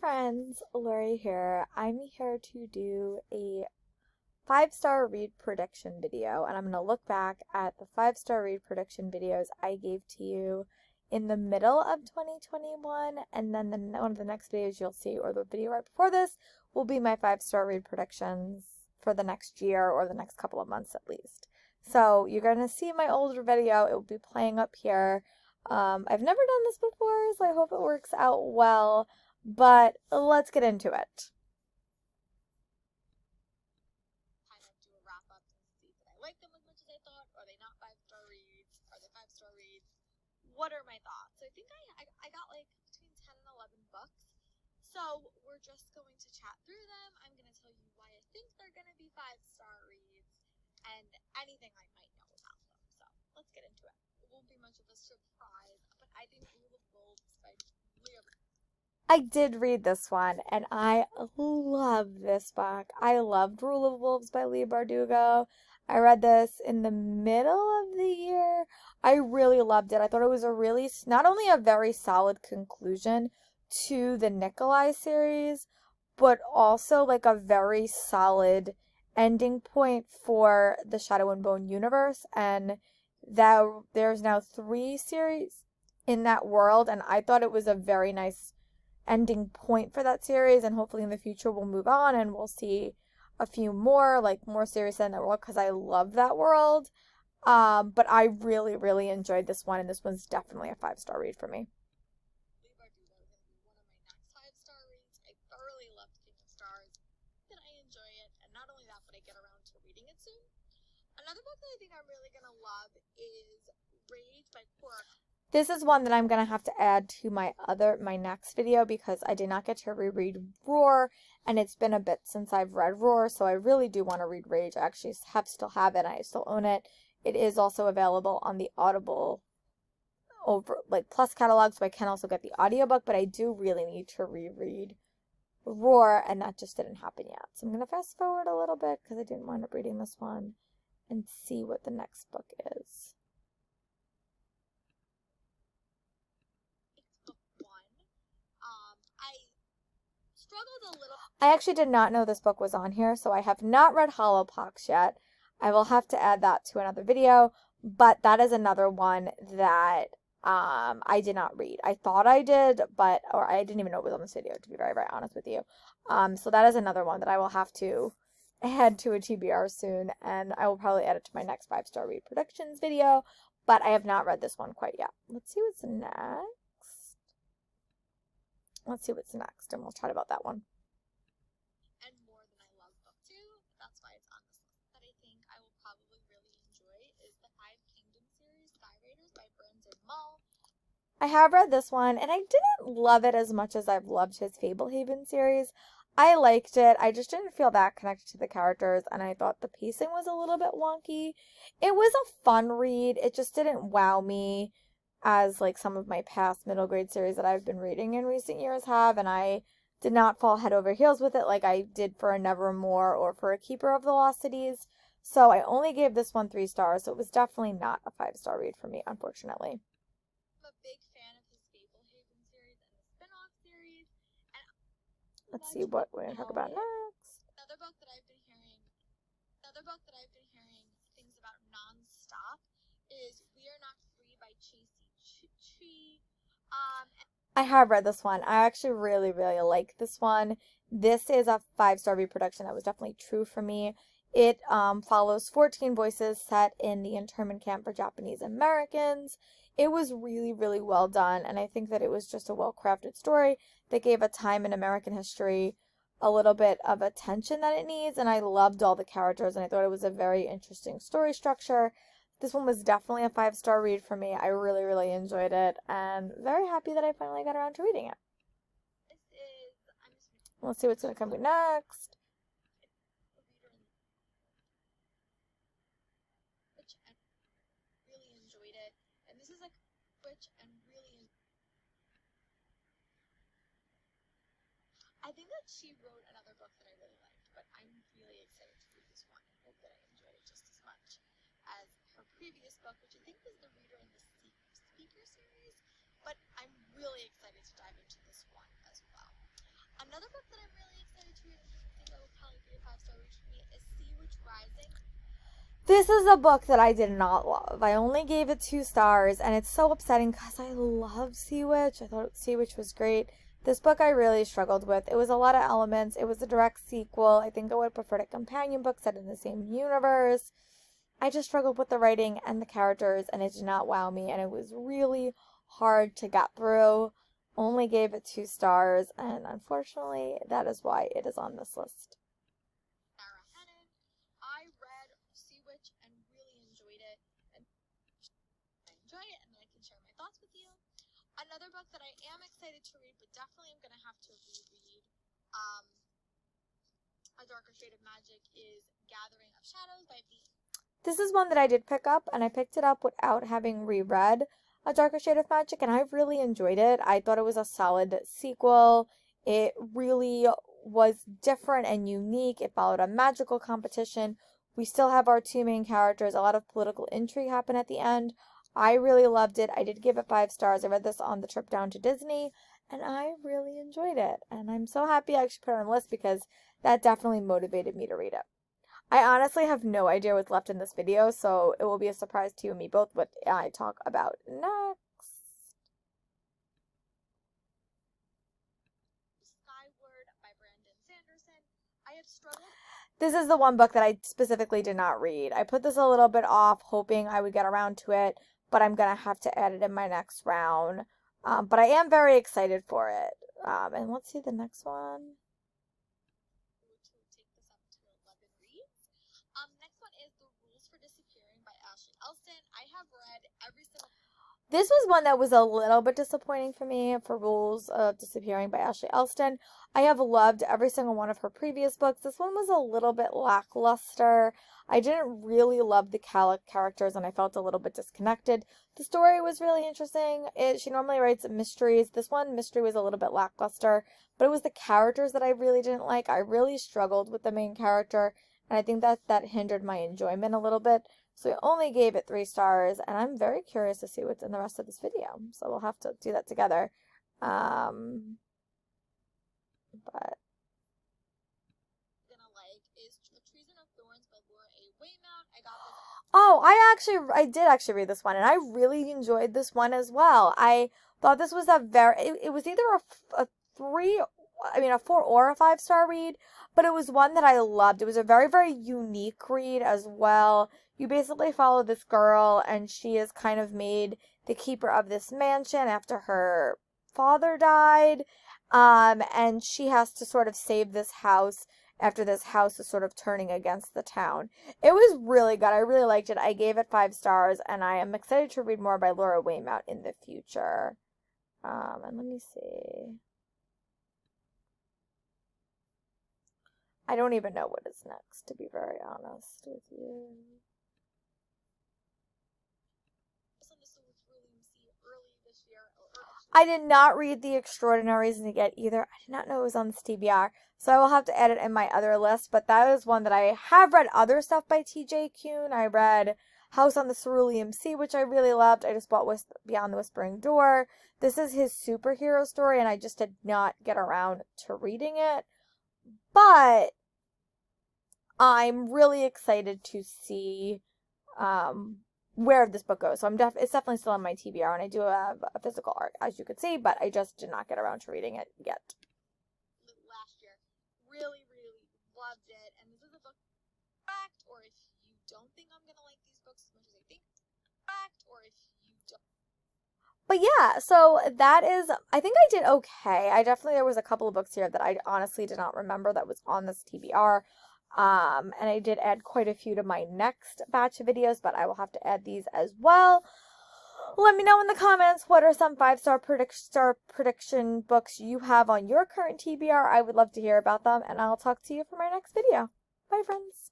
friends, Lori here. I'm here to do a 5-star read prediction video, and I'm going to look back at the 5-star read prediction videos I gave to you in the middle of 2021, and then one of the next videos you'll see, or the video right before this, will be my 5-star read predictions for the next year or the next couple of months at least. So you're going to see my older video. It will be playing up here. I've never done this before, so I hope it works out well, but let's get into it. Kind of do a wrap up and see did I like them as much as I thought? Are they not 5-star reads? Are they 5-star reads? What are my thoughts? So I think I got like between 10 and 11 books. So we're just going to chat through them. I'm going to tell you why I think they're going to be 5-star reads and anything I might know about them. So let's get into it. It won't be much of a surprise, but I think Rule of Wolves by Leah. I did read this one, and I love this book. I loved Rule of Wolves by Leigh Bardugo. I read this in the middle of the year. I really loved it. I thought it was not only a very solid conclusion to the Nikolai series, but also like a very solid ending point for the Shadow and Bone universe, and that there's now 3 series in that world, and I thought it was a very nice ending point for that series, and hopefully in the future we'll move on and we'll see a few more series in that world, because I love that world. But I really enjoyed this one, and this one's definitely a 5-star read for me. Leigh Bardugo is going to be one of my next 5-star reads. I thoroughly loved King of Stars, and I enjoy it, and not only that, but I get around to reading it soon. Another book that I think I'm really going to love is Rage by Cora. This is one that I'm going to have to add to my next video, because I did not get to reread Roar, and it's been a bit since I've read Roar, so I really do want to read Rage. I actually still have it, and I still own it. It is also available on the Audible Plus catalog, so I can also get the audiobook, but I do really need to reread Roar, and that just didn't happen yet. So I'm going to fast forward a little bit, because I didn't wind up reading this one, and see what the next book is. I actually did not know this book was on here, so I have not read Hollowpox yet. I will have to add that to another video, but that is another one that I did not read. I thought I did, or I didn't even know it was on this video, to be very honest with you. So that is another one that I will have to add to a TBR soon, and I will probably add it to my next 5-star read predictions video, but I have not read this one quite yet. Let's see what's next. And we'll chat about that one. And more than I love book 2, that's why it's on this list, that I think I will probably really enjoy is the 5 Kingdoms series, Skyward by Brendan Mull. I have read this one, and I didn't love it as much as I've loved his Fablehaven series. I liked it. I just didn't feel that connected to the characters, and I thought the pacing was a little bit wonky. It was a fun read. It just didn't wow me as some of my past middle grade series that I've been reading in recent years have, and I did not fall head over heels with it like I did for a Nevermore or for a Keeper of the Lost Cities. So I only gave this one 3 stars, so it was definitely not a 5-star read for me, unfortunately. I'm a big fan of his Fablehaven series and the spin-off series. And let's see what we're going to talk about next. Another book that I've been hearing things about non-stop is We Are Not Free by Chasey Chi. I have read this one. I actually really like this one. This is a 5-star read production that was definitely true for me. It follows 14 voices set in the internment camp for Japanese Americans. It was really well done, and I think that it was just a well-crafted story that gave a time in American history a little bit of attention that it needs, and I loved all the characters, and I thought it was a very interesting story structure. This one was definitely a 5-star read for me. I really enjoyed it, and very happy that I finally got around to reading it. Let's see what's going to come next. Really enjoyed it, and this is I think that she wrote another book that I really liked, but I'm really excited to read this one and hope that I enjoy it just as much as her previous book, which I think was The Reader in the Speaker series, but I'm really excited to dive into this one as well. Another book that I'm really excited to read, and I think I will probably be a 5-star read for me, is Sea Witch Rising. This is a book that I did not love. I only gave it 2 stars, and it's so upsetting because I love Sea Witch. I thought Sea Witch was great. This book I really struggled with. It was a lot of elements. It was a direct sequel. I think I would prefer a companion book set in the same universe. I just struggled with the writing and the characters, and it did not wow me, and it was really hard to get through. Only gave it 2 stars, and unfortunately, that is why it is on this list. I read Sea Witch and really enjoyed it, and then I can share my thoughts with you. Another book that I am excited to read, but definitely I'm gonna have to reread, A Darker Shade of Magic, is Gathering of Shadows by B. This is one that I did pick up, and I picked it up without having reread A Darker Shade of Magic, and I really enjoyed it. I thought it was a solid sequel. It really was different and unique. It followed a magical competition. We still have our 2 main characters. A lot of political intrigue happened at the end. I really loved it. I did give it 5 stars. I read this on the trip down to Disney, and I really enjoyed it. And I'm so happy I actually put it on the list because that definitely motivated me to read it. I honestly have no idea what's left in this video, so it will be a surprise to you and me both what I talk about next. Skyward by Brandon Sanderson. I have struggled. This is the one book that I specifically did not read. I put this a little bit off, hoping I would get around to it, but I'm going to have to add it in my next round. But I am very excited for it. And let's see the next one. Next one is The Rules for Disappearing by Ashley Elston. I have read every single... This was one that was a little bit disappointing for me, for Rules of Disappearing by Ashley Elston. I have loved every single one of her previous books. This one was a little bit lackluster. I didn't really love the characters, and I felt a little bit disconnected. The story was really interesting. She normally writes mysteries. This one, mystery was a little bit lackluster, but it was the characters that I really didn't like. I really struggled with the main character, and I think that hindered my enjoyment a little bit. So I only gave it 3 stars, and I'm very curious to see what's in the rest of this video. So we'll have to do that together. But gonna like is Treason of Thorns by Laura A. Waymount. I got this. Oh, I did actually read this one, and I really enjoyed this one as well. I thought this was it was either a 4 or a 5-star read, but it was one that I loved. It was a very, very unique read as well. You basically follow this girl, and she is kind of made the keeper of this mansion after her father died, and she has to sort of save this house after this house is sort of turning against the town. It was really good. I really liked it. I gave it 5 stars, and I am excited to read more by Laura Waymount in the future. And let me see. I don't even know what is next, to be very honest with you. I did not read The Extraordinaries yet either. I did not know it was on this TBR, so I will have to add it in my other list, but that is one that I have read other stuff by TJ Kuhn. I read House on the Cerulean Sea, which I really loved. I just bought Beyond the Whispering Door. This is his superhero story, and I just did not get around to reading it. But I'm really excited to see where this book goes. So it's definitely still on my TBR, and I do have a physical art, as you could see, but I just did not get around to reading it yet. Last year, really, really loved it, and this is a book fact, or if you don't think I'm gonna like these books as much as I think, fact, or if you don't. But yeah, so that is, I think I did okay. There was a couple of books here that I honestly did not remember that was on this TBR. And I did add quite a few to my next batch of videos, but I will have to add these as well. Let me know in the comments what are some 5-star prediction books you have on your current TBR. I would love to hear about them, and I'll talk to you for my next video. Bye, friends.